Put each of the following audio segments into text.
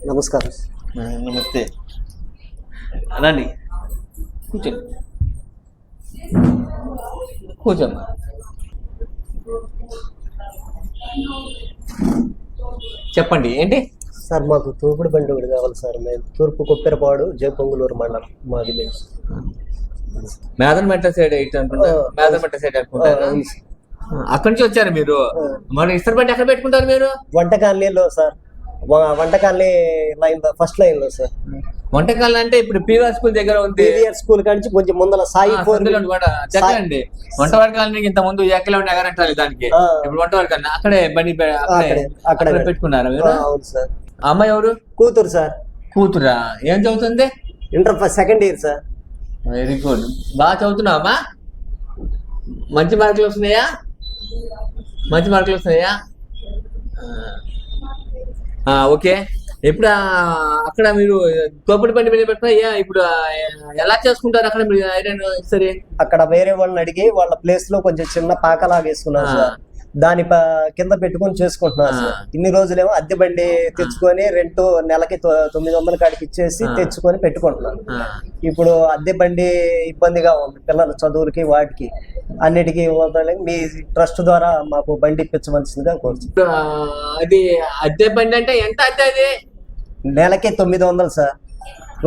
నమస్కారం. నమస్తే. రండి, కూర్చోండి, కూర్చోమ్మా. చెప్పండి, ఏంటి సార్ మాకు తోపుడు బండి ఒకటి కావాలి సార్. మేము తూర్పు కొప్పెరపాడు జయపొంగులూరు మండలం మా విలేజ్. మేదనమెట్ట సైడ్ అయితే అనుకుంటా. మేదనమెట్ట సైడ్ అనుకుంటారు. అక్కడి నుంచి వచ్చారు మీరు. మరి ఇస్తర బండి ఎక్కడ పెట్టుకుంటారు మీరు? వంట కాలనీలో సార్. వంట కాలనీ లైన్ ఫస్ట్ లైన్ లో సార్. వంట కాలనీ అంటే ఇప్పుడు పీవీఆర్ స్కూల్ దగ్గర ఉంది. పీవీఆర్ స్కూల్ కానించి కొంచెం ముందర సాయి చెప్పండి. వంటవాడి కాలనీ ఇంత ముందు ఎక్కలే ఉండే ఎగరంటారు దానికి. ఇప్పుడు వంటవాడి కాలనీ అక్కడే బండి అక్కడ పెట్టుకున్నారా మీరు? అవును సార్. అమ్మాయి ఎవరు? కూతురు సార్. కూతురా? ఏం చదువుతుంది? Inter second year sir. Very good. బాగా చదువుతున్నావా? మంచి మార్కులు వస్తున్నాయా? మంచి మార్కులు వస్తున్నాయా? ఓకే. ఇప్పుడు అక్కడ మీరు తోపుడు బండి మీద పెట్టినా ఇప్పుడు ఎలా చేసుకుంటారు అక్కడ మీరు ఐరన్? సరే, అక్కడ వేరే వాళ్ళని అడిగి వాళ్ళ ప్లేస్ లో కొంచెం చిన్న పాకలాగా వేసుకున్నారు సార్. దాని కింద పెట్టుకొని చేసుకుంటున్నారు సార్. ఇన్ని రోజులేమో అద్దె బండి తెచ్చుకొని రెంట్ నెలకి 900 కాడికి ఇచ్చేసి తెచ్చుకొని పెట్టుకుంటున్నారు. ఇప్పుడు అద్దె బండి ఇబ్బందిగా ఉంది పిల్లల చదువులకి వాటికి అన్నిటికీ. మీ ట్రస్ట్ ద్వారా మాకు బండి ఇప్పించవలసిందిగా కోరుతున్నాం. అది అద్దె బండి అంటే ఎంత అద్దె? అది నెలకి 900 సార్.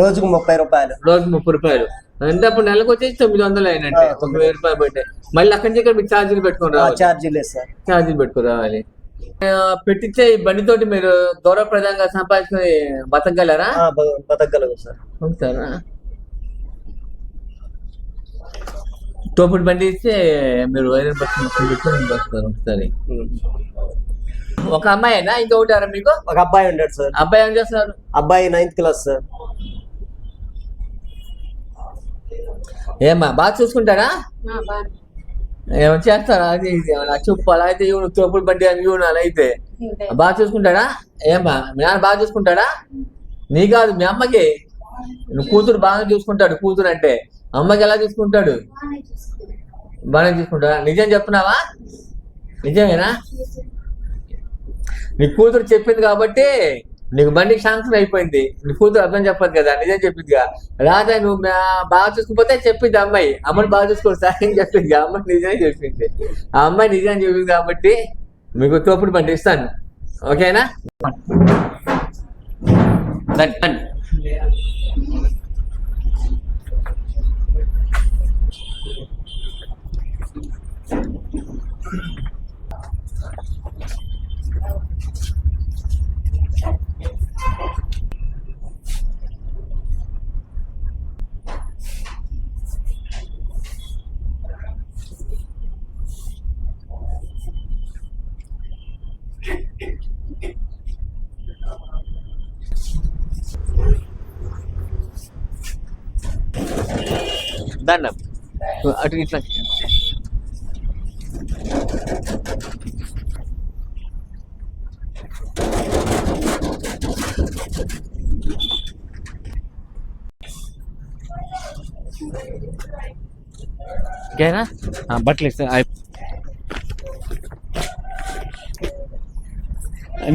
రోజుకు 30 రూపాయలు. రోజు 30 రూపాయలు అంటే అప్పుడు నెలకు వచ్చేసి 900 అయినట్టే. 1000 రూపాయలు పెట్టే మళ్ళీ అక్కడి నుంచి ఇక్కడ మీకు ఛార్జీలు పెట్టుకుని రావాలి. ఛార్జీలే సార్. ఛార్జీలు పెట్టుకుని రావాలి. పెట్టించే ఈ బండితోటి మీరు దూరప్రదంగా సంపాదించుకుని బతకగలరా? బతకగలరు సార్. అవుతారా? తోపుడు బండి ఇస్తే మీరు వైరల్ పెట్టుకుని బతుకుతారు. ఒకసారి ఒక అమ్మాయినా ఇంకొకటి మీకు? ఒక అబ్బాయి ఉన్నాడు సార్. అబ్బాయి ఏం చేస్తున్నారు? అబ్బాయి 9th క్లాస్ సార్. ఏమ్మా బాగా చూసుకుంటారా? ఏమన్నా చేస్తారా? అది చెప్పు. అలా అయితే ఇవ్వను, తోపుడు బండి అని ఇవ్వను. అలా అయితే బాగా చూసుకుంటాడా? ఏమ్మా మీ నాన్న బాగా చూసుకుంటాడా? నీ కాదు, మీ అమ్మకి. కూతురు బాగా చూసుకుంటాడు. కూతురు అంటే అమ్మకి ఎలా చూసుకుంటాడు? బాగానే చూసుకుంటాడా? నిజం చెప్తున్నావా? నిజమేనా? నీ కూతురు చెప్పింది కాబట్టి నీకు బండికి శాంక్షన్ అయిపోయింది. నీ కూతురు అర్థం చెప్పదు కదా, నిజం చెప్పిందిగా. రాదా నువ్వు బాగా చూసుకుపోతే చెప్పింది అమ్మాయి. అమ్మని బాగా చూసుకో సార్ అని చెప్పింది. అమ్మాయి నిజమే చెప్పింది. ఆ అమ్మాయి నిజం చెప్పింది కాబట్టి మీకు తోపుడు బండి ఇస్తాను. ఓకేనా? దండం అటు ఇట్లా. ఓకేనా? బట్టలు ఇస్తా.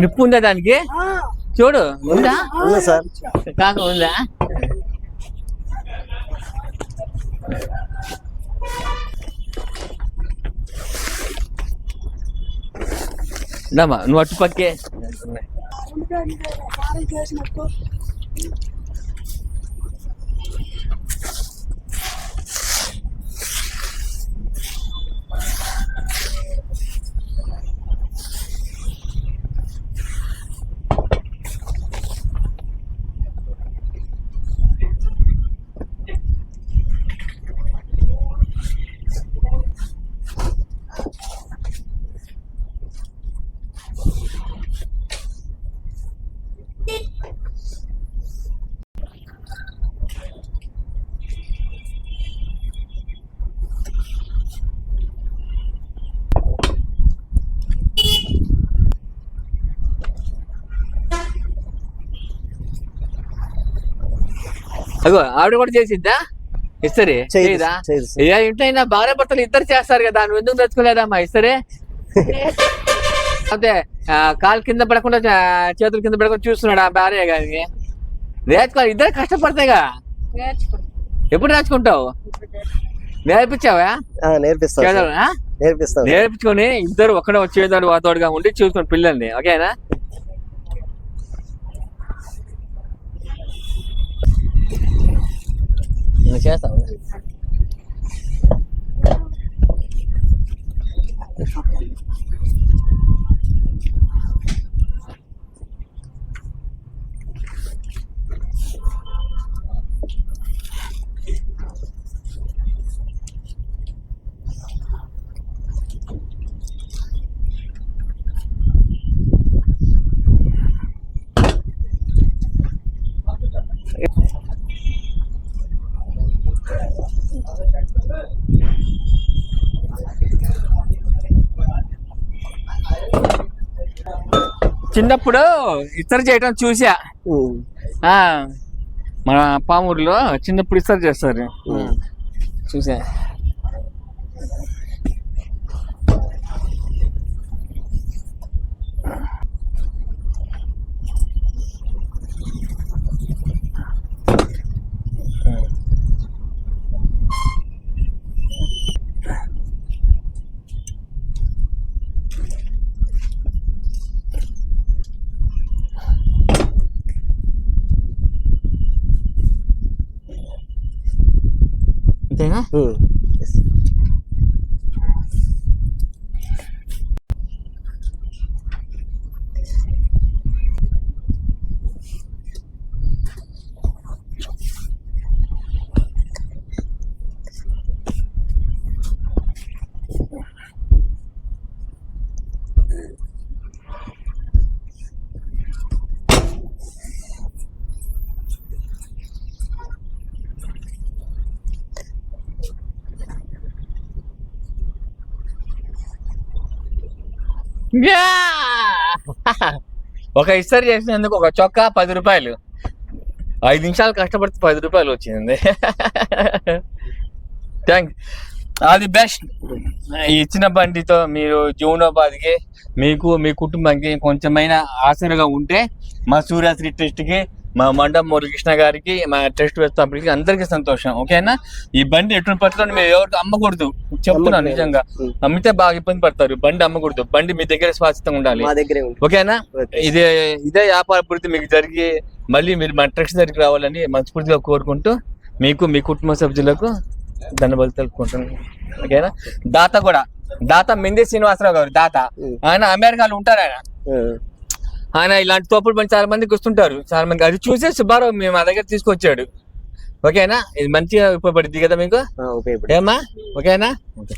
నిప్పు ఉందా దానికి? చూడు, ఉందా? సార్ కాక ఉందా? నమ్మా నువ్వు అటు పక్కే. అగో ఆవిడ కూడా చేసిద్దా ఇస్తరి చేయదా? చేయదు. ఏ ఇంట్లో అయినా భార్య భర్తలు ఇద్దరు చేస్తారు కదా, నువ్వు ఎందుకు తెచ్చుకోలేదమ్మా ఇస్తరే? అదే కాలు కింద పడకుండా చేతులు కింద పడకుండా చూస్తున్నాడు ఆ భార్య కానీ నేర్చుకోవాలి. ఇద్దరు కష్టపడతాయిగా. ఎప్పుడు నేర్చుకుంటావు? నేర్పించావా? నేర్పించుకొని ఇద్దరు ఒక్కడే వచ్చేదాడు వాతోడుగా ఉండి చూసుకోండి పిల్లల్ని. ఓకేనా? చేస్తావు. చిన్నప్పుడు ఇస్తరు చేయటం చూసా. మన పామూరులో చిన్నప్పుడు ఇస్తరు చేస్తారు చూసా. అంతేనా? ఒక ఇస్తరి చేసినందుకు ఒక చొక్కా 10 రూపాయలు. 5 నిమిషాలు కష్టపడితే 10 రూపాయలు వచ్చింది. Thank all the best. ఇచ్చిన బండితో మీరు జీవనోపాధికి మీకు మీ కుటుంబానికి కొంచెమైనా ఆసరగా ఉంటే మా సూర్యాశ్రీ ట్రస్ట్కి, మా మండం మురళీకృష్ణ గారికి, మా ట్రస్ట్ వ్యవస్థాపకులకి అందరికీ సంతోషం. ఓకేనా? ఈ బండి ఎటువంటి పట్టుకొని మీరు ఎవరికి అమ్మకూడదు. చెప్తున్నాను నిజంగా. అమ్మితే బాగా ఇబ్బంది పడతారు. బండి అమ్మకూడదు. బండి మీ దగ్గర శాశ్వతంగా ఉండాలి. ఓకేనా? ఇదే వ్యాపార పూర్తి మీకు జరిగి మళ్ళీ మీరు మా ట్రస్ట్ దగ్గరికి రావాలని మనస్ఫూర్తిగా కోరుకుంటూ మీకు మీ కుటుంబ సభ్యులకు ధన్యవాదాలు తెలుపుకుంటున్నాను. ఓకేనా? దాత మింది శ్రీనివాసరావు గారు దాత. ఆయన అమెరికాలో ఉంటారు. ఆయన ఇలాంటి తోపుడు పని చాలా మందికి వస్తుంటారు. చాలా మంది అది చూసే సుబ్బారావు మేము మా దగ్గర తీసుకొచ్చాడు. ఓకేనా? ఇది మంచిగా ఉపయోగపడుద్ది కదా మీకు? ఏమా? ఓకేనా? ఓకే.